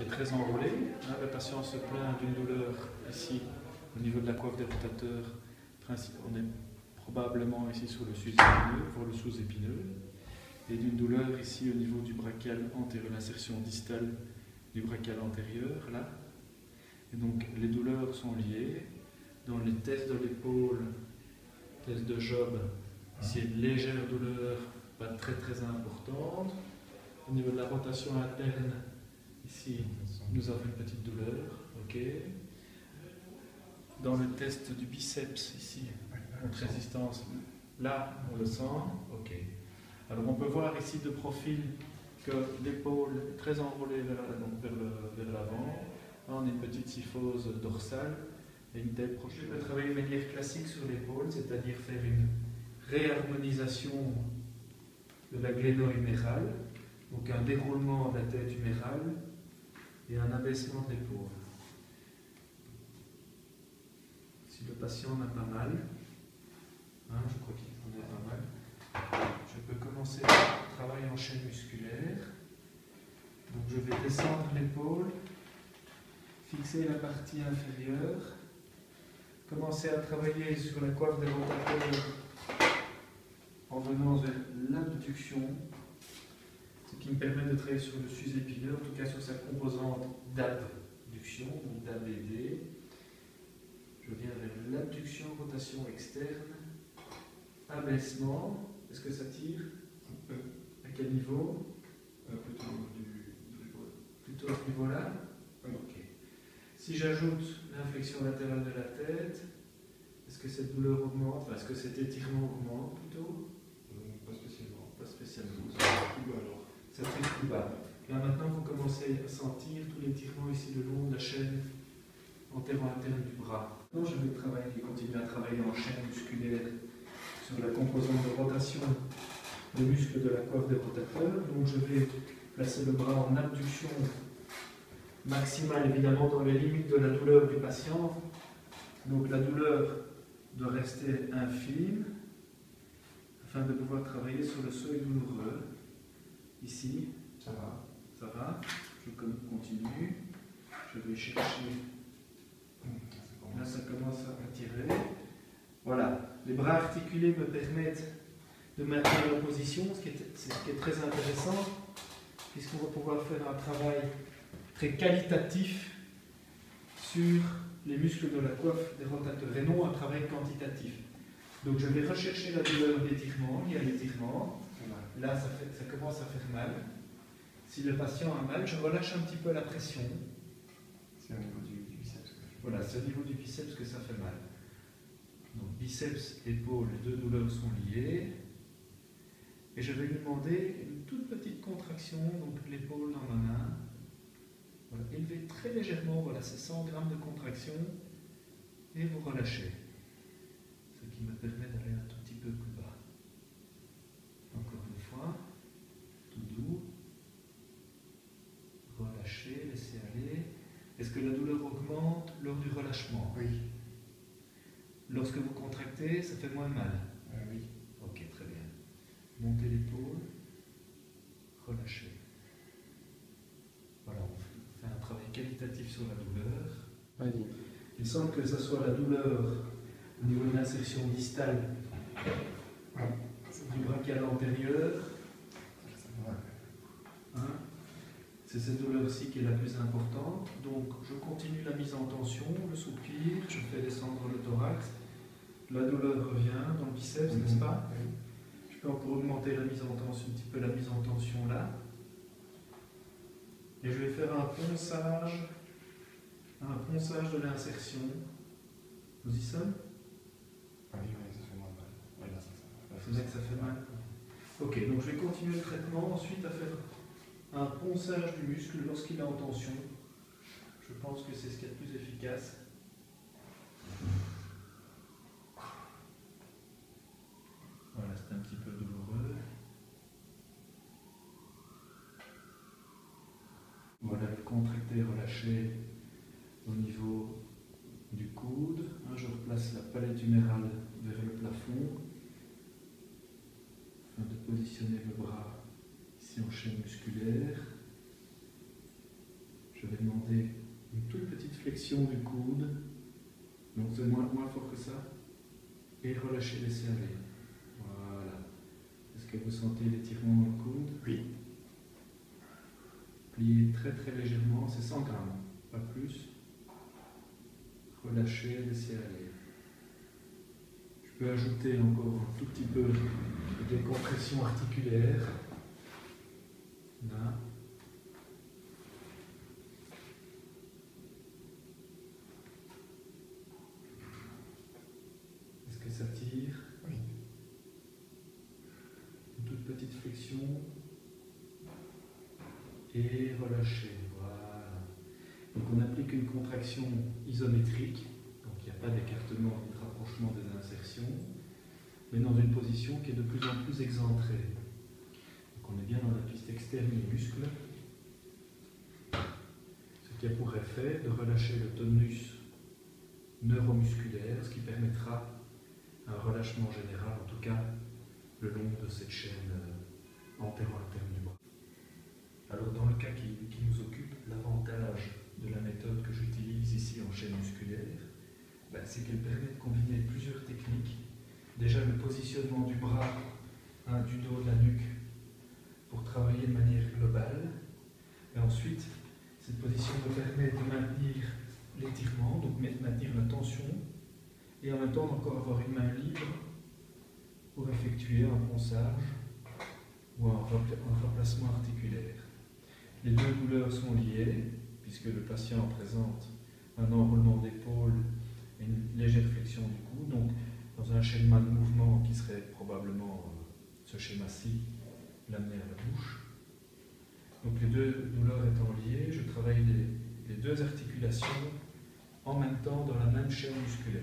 qui est très enrôlé. Hein, le patient se plaint d'une douleur ici au niveau de la coiffe des rotateurs. On est probablement ici sur le sous-épineux, voire le sous-épineux, et d'une douleur ici au niveau du brachial antérieur, l'insertion distale du brachial antérieur, là. Et donc les douleurs sont liées. Dans les tests de l'épaule, test de Job, ici une légère douleur, pas très très importante. Au niveau de la rotation interne, ici nous avons une petite douleur, ok. Dans le test du biceps, ici, contre résistance, là on le sent, ok. Alors on peut voir ici de profil que l'épaule est très enroulée vers l'avant. Là on a une petite syphose dorsale et une telle prochaine. Je vais travailler de manière classique sur l'épaule, c'est-à-dire faire une réharmonisation de la gléno-humérale, donc un déroulement de la tête humérale et un abaissement de l'épaule. Si le patient n'a pas mal, hein, je crois qu'il en a pas mal, je peux commencer à travailler en chaîne musculaire. Donc je vais descendre l'épaule, fixer la partie inférieure, commencer à travailler sur la coiffe des rotateurs en venant vers l'abduction, ce qui me permet de travailler sur le sus-épineux, en tout cas sur sa composante d'abduction, donc d'ABD. Je viens vers l'abduction, rotation externe, abaissement. Est-ce que ça tire? À quel niveau? Plutôt au niveau de l'épaule. Plutôt à ce niveau-là? Ok. Si j'ajoute l'inflexion latérale de la tête, est-ce que cette douleur augmente? Enfin, est-ce que cet étirement augmente plutôt? Pas spécialement. Pas spécialement. Ça tire plus bas alors. Ça tire plus bas. Là maintenant, vous commencez à sentir tout l'étirement ici le long de la chaîne antéro-interne du bras. Donc, je vais continuer à travailler en chaîne musculaire sur la composante de rotation des muscles de la coiffe des rotateurs. Donc je vais placer le bras en abduction maximale, évidemment dans les limites de la douleur du patient. Donc la douleur doit rester infime afin de pouvoir travailler sur le seuil douloureux. Ici, Ça va. ça va. Je continue. Je vais chercher. Là, ça commence à tirer. Voilà. Les bras articulés me permettent de maintenir la position, ce qui est très intéressant, puisqu'on va pouvoir faire un travail très qualitatif sur les muscles de la coiffe des rotateurs, et non un travail quantitatif. Donc je vais rechercher la douleur d'étirement, il y a l'étirement, là ça commence à faire mal. Si le patient a mal, je relâche un petit peu la pression. C'est au niveau du biceps. Voilà, c'est au niveau du biceps que ça fait mal. Donc biceps, épaule, les deux douleurs sont liées. Et je vais lui demander une toute petite contraction, donc l'épaule dans ma main. Voilà, élevez très légèrement, voilà, c'est 100 grammes de contraction. Et vous relâchez. Ce qui me permet d'aller un tout petit peu plus bas. Encore une fois, tout doux. Relâchez, laissez aller. Est-ce que la douleur augmente lors du relâchement? Oui. Lorsque vous contractez, ça fait moins mal? Oui. Ok, très bien. Montez l'épaule, relâchez. Voilà, on fait un travail qualitatif sur la douleur. Vas-y. Il semble que ce soit la douleur au niveau de l'insertion distale du brachial antérieur. Hein? C'est cette douleur-ci qui est la plus importante. Donc, je continue la mise en tension, le soupir, je fais descendre le thorax. La douleur revient dans le biceps, n'est-ce pas? Je peux encore augmenter la mise en tension, un petit peu la mise en tension là. Et je vais faire un ponçage de l'insertion. Vous y sommes? Oui, ça fait moins mal. Oui, là, ça Vous savez que ça fait mal. Ok, donc je vais continuer le traitement, ensuite à faire un ponçage du muscle lorsqu'il est en tension. Je pense que c'est ce qui est le plus efficace. Voilà, c'est un petit peu douloureux. Voilà, contracté, relâché au niveau du coude. Je replace la palette humérale vers le plafond afin de positionner le bras ici en chaîne musculaire. Je vais demander une toute petite flexion du coude, donc c'est moins fort que ça, et relâchez, laissez aller. Voilà. Est-ce que vous sentez l'étirement dans le coude? Oui. Pliez très très légèrement, c'est 100 grammes, pas plus. Relâchez, laissez aller. Je peux ajouter encore un tout petit peu de décompression articulaire. Là. Est-ce que ça tire? Oui. Une toute petite flexion. Et relâchez. Voilà. Donc on applique une contraction isométrique. Donc il n'y a pas d'écartement ni de rapprochement des insertions, mais dans une position qui est de plus en plus excentrée. Donc on est bien dans la piste externe du muscle, ce qui a pour effet de relâcher le tonus neuromusculaire, ce qui permettra un relâchement général, en tout cas le long de cette chaîne antéro-interne du bras. Alors dans le cas qui nous occupe, l'avantage de la méthode que j'utilise ici en chaîne musculaire, c'est qu'elle permet de combiner plusieurs techniques. Déjà le positionnement du bras, du dos, de la nuque, pour travailler de manière globale. Et ensuite, cette position me permet de maintenir l'étirement, donc maintenir la tension, et en même temps encore avoir une main libre pour effectuer un ponçage ou un remplacement articulaire. Les deux douleurs sont liées, puisque le patient présente un enroulement d'épaule et une légère flexion du cou. Donc, dans un schéma de mouvement qui serait probablement ce schéma-ci, l'amener à la bouche. Donc, les deux douleurs étant liées, je travaille les deux articulations en même temps dans la même chaîne musculaire.